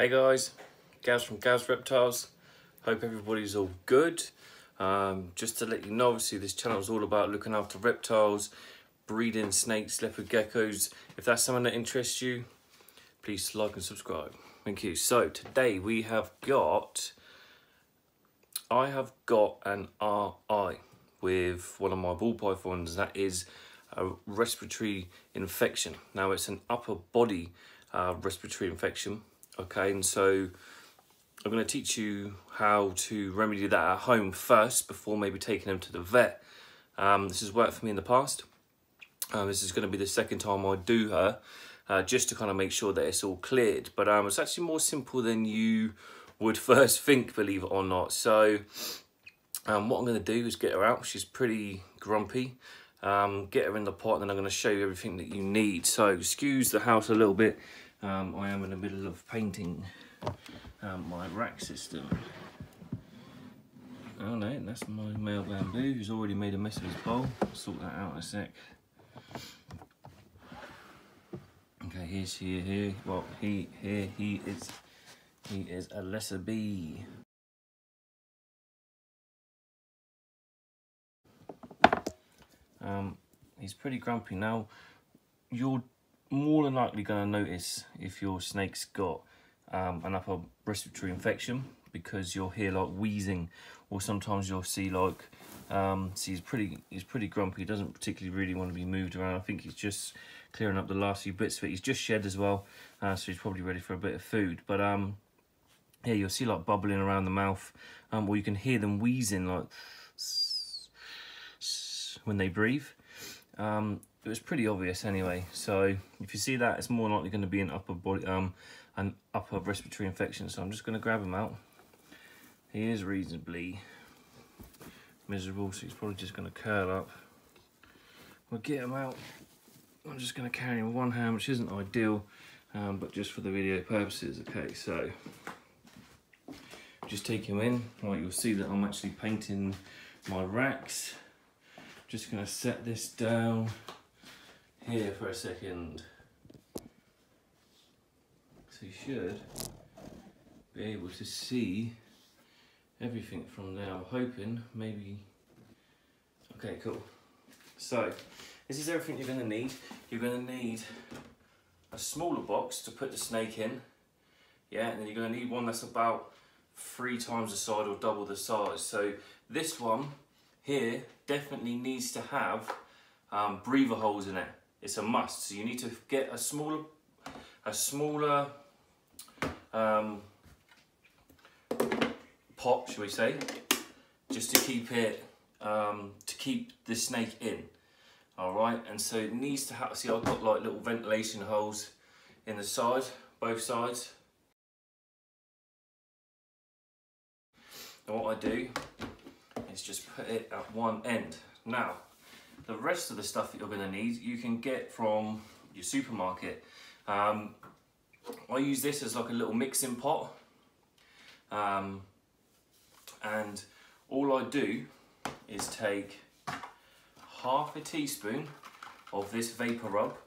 Hey guys, Gaz from Gaz Reptiles. Hope everybody's all good. Just to let you know, obviously this channel is all about looking after reptiles, breeding snakes, leopard geckos. If that's something that interests you, please like and subscribe. Thank you. So today I have got an RI with one of my ball pythons. That is a respiratory infection. Now it's an upper body respiratory infection. Okay, and so I'm going to teach you how to remedy that at home first before maybe taking them to the vet. This has worked for me in the past. This is going to be the second time I do her, just to kind of make sure that it's all cleared. But it's actually more simple than you would first think, believe it or not. So what I'm going to do is get her out. She's pretty grumpy. Get her in the pot, and then I'm going to show you everything that you need. So excuse the house a little bit. I am in the middle of painting my rack system. Oh no, that's my male bamboo who's already made a mess of his bowl. I'll sort that out in a sec. Okay, here. Well, he is a lesser bee. He's pretty grumpy now. You're more than likely going to notice if your snake's got an upper respiratory infection, because you'll hear like wheezing, or sometimes you'll see like see he's pretty grumpy. He doesn't particularly really want to be moved around. I think he's just clearing up the last few bits of it. He's just shed as well, so he's probably ready for a bit of food. But yeah, you'll see like bubbling around the mouth, or you can hear them wheezing like when they breathe. It was pretty obvious anyway, so if you see that, it's more likely going to be an upper respiratory infection. So I'm just going to grab him out. He is reasonably miserable, so he's probably just going to curl up. We'll get him out. I'm just going to carry him with one hand, which isn't ideal, but just for the video purposes. Okay, so just take him in. Right, you'll see that I'm actually painting my racks. Just going to set this down here for a second. So you should be able to see everything from there. I'm hoping, maybe. Okay, cool. So this is everything you're going to need. You're going to need a smaller box to put the snake in. Yeah, and then you're going to need one that's about 3 times the size or double the size. So this one here definitely needs to have breather holes in it. It's a must. So you need to get a smaller pot, shall we say, just to keep it to keep the snake in. All right, and so it needs to have. See, I've got like little ventilation holes in the side, both sides. And what I do is just put it at one end. Now, the rest of the stuff that you're going to need, you can get from your supermarket. I use this as like a little mixing pot. And all I do is take half a teaspoon of this vapor rub.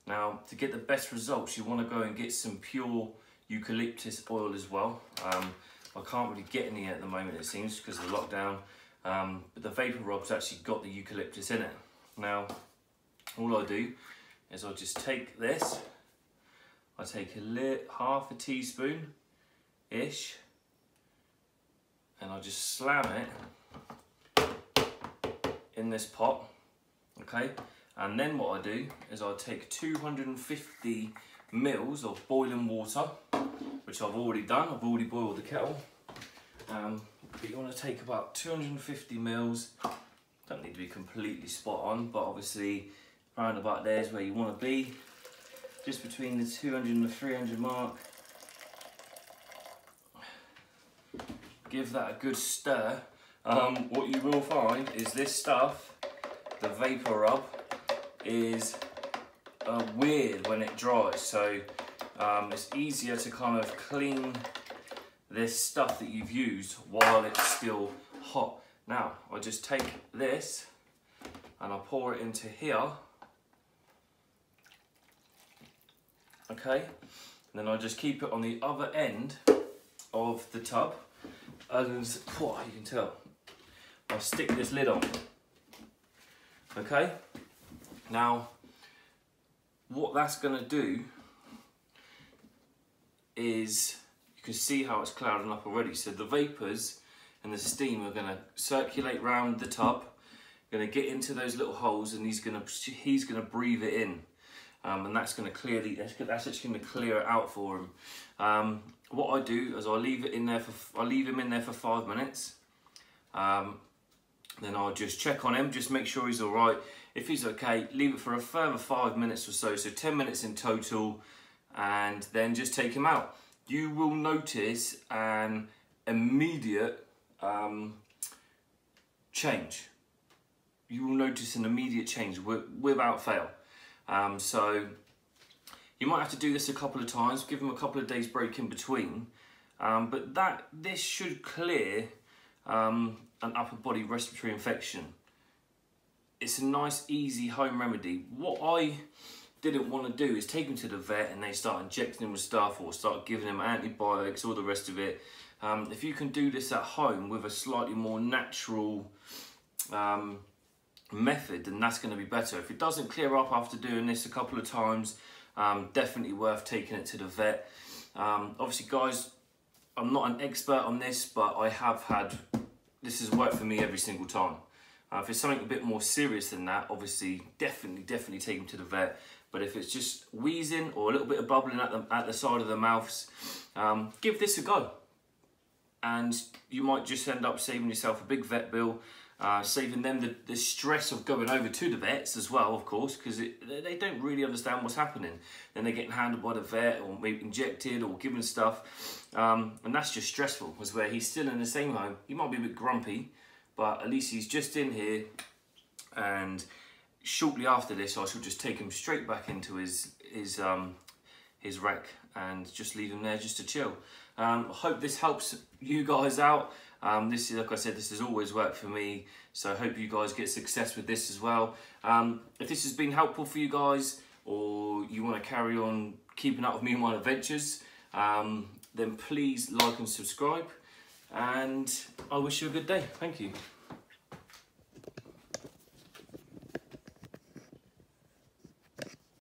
Now, to get the best results, you want to go and get some pure eucalyptus oil as well. I can't really get any at the moment, it seems, because of the lockdown. But the vapor rub's actually got the eucalyptus in it. Now, all I do is I just take this, I take half a teaspoon-ish, and I just slam it in this pot, okay? And then what I do is I take 250 mils of boiling water, which I've already done. I've already boiled the kettle. But you want to take about 250 mils. Don't need to be completely spot on, but obviously around about there is where you want to be. Just between the 200 and the 300 mark. Give that a good stir. What you will find is this stuff, the vapor rub, is weird when it dries. So it's easier to kind of clean this stuff that you've used while it's still hot. Now, I just take this and I pour it into here, okay? And then I just keep it on the other end of the tub, and you can tell, I'll stick this lid on. Okay, now what that's going to do is, you can see how it's clouding up already. So the vapours and the steam are going to circulate around the tub, going to get into those little holes, and he's going to breathe it in, and that's going to clear that's actually going to clear it out for him. What I do is I leave him in there for 5 minutes. Then I'll just check on him, just make sure he's all right. If he's okay, leave it for a further 5 minutes or so, so 10 minutes in total, and then just take him out. You will notice an immediate change. You will notice an immediate change without fail. So you might have to do this a couple of times, give him a couple of days break in between, but this should clear an upper body respiratory infection. It's a nice, easy home remedy. What I didn't want to do is take him to the vet and they start injecting him with stuff or start giving him antibiotics, all the rest of it. If you can do this at home with a slightly more natural method, then that's going to be better. If it doesn't clear up after doing this a couple of times, definitely worth taking it to the vet. Obviously, guys, I'm not an expert on this, but this has worked for me every single time. If it's something a bit more serious than that, obviously, definitely take them to the vet. But if it's just wheezing or a little bit of bubbling at the side of the mouths, give this a go. And you might just end up saving yourself a big vet bill, saving them the stress of going over to the vets as well, of course, because they don't really understand what's happening. Then they're getting handled by the vet, or maybe injected or given stuff. And that's just stressful, as where he's still in the same home. He might be a bit grumpy, but at least he's just in here, and shortly after this I shall just take him straight back into his rec and just leave him there just to chill. I hope this helps you guys out. This is, like I said, this has always worked for me, so I hope you guys get success with this as well. If this has been helpful for you guys, or you want to carry on keeping up with me and my adventures, then please like and subscribe. And I wish you a good day. Thank you.